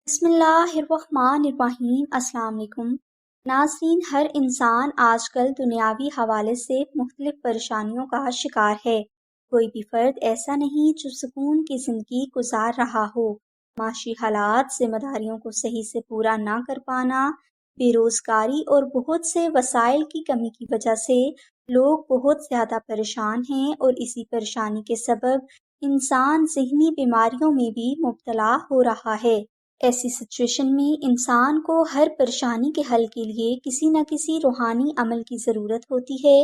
بسم اللہ الرحمن الرحیم۔ السلام علیکم ناظرین، ہر انسان آج کل دنیاوی حوالے سے مختلف پریشانیوں کا شکار ہے۔ کوئی بھی فرد ایسا نہیں جو سکون کی زندگی گزار رہا ہو۔ معاشی حالات، ذمہ داریوں کو صحیح سے پورا نہ کر پانا، بے روزگاری اور بہت سے وسائل کی کمی کی وجہ سے لوگ بہت زیادہ پریشان ہیں، اور اسی پریشانی کے سبب انسان ذہنی بیماریوں میں بھی مبتلا ہو رہا ہے۔ ایسی سچویشن میں انسان کو ہر پریشانی کے حل کے لیے کسی نہ کسی روحانی عمل کی ضرورت ہوتی ہے،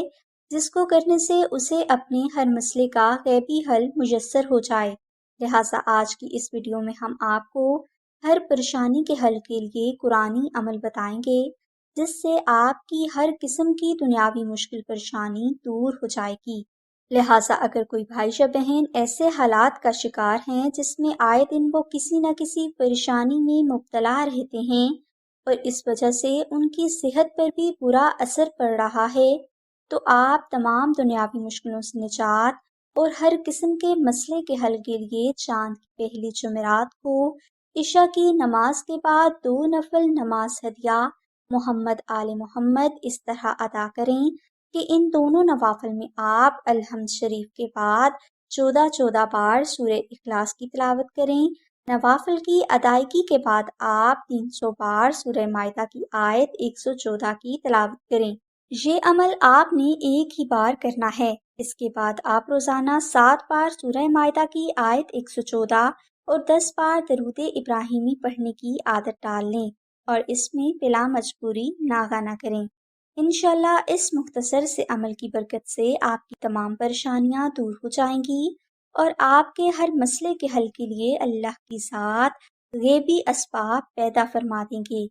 جس کو کرنے سے اسے اپنے ہر مسئلے کا غیبی حل میسر ہو جائے۔ لہٰذا آج کی اس ویڈیو میں ہم آپ کو ہر پریشانی کے حل کے لیے قرآنی عمل بتائیں گے، جس سے آپ کی ہر قسم کی دنیاوی مشکل پریشانی دور ہو جائے گی۔ لہٰذا اگر کوئی بھائی یا بہن ایسے حالات کا شکار ہیں جس میں آئے دن وہ کسی نہ کسی پریشانی میں مبتلا رہتے ہیں اور اس وجہ سے ان کی صحت پر بھی برا اثر پڑ رہا ہے، تو آپ تمام دنیاوی مشکلوں سے نجات اور ہر قسم کے مسئلے کے حل کے لیے چاند کی پہلی جمعرات کو عشاء کی نماز کے بعد 2 نفل نماز ہدیہ محمد آل محمد اس طرح ادا کریں کہ ان دونوں نوافل میں آپ الحمد شریف کے بعد 14 بار سورہ اخلاص کی تلاوت کریں۔ نوافل کی ادائیگی کے بعد آپ 300 بار سورہ مائدہ کی آیت 114 کی تلاوت کریں۔ یہ عمل آپ نے ایک ہی بار کرنا ہے۔ اس کے بعد آپ روزانہ 7 بار سورہ مائدہ کی آیت 114 اور 10 بار درود ابراہیمی پڑھنے کی عادت ڈال لیں، اور اس میں بلا مجبوری ناغہ نہ کریں۔ انشاءاللہ اس مختصر سے عمل کی برکت سے آپ کی تمام پریشانیاں دور ہو جائیں گی، اور آپ کے ہر مسئلے کے حل کے لیے اللہ کی ذات غیبی اسباب پیدا فرما دیں گے۔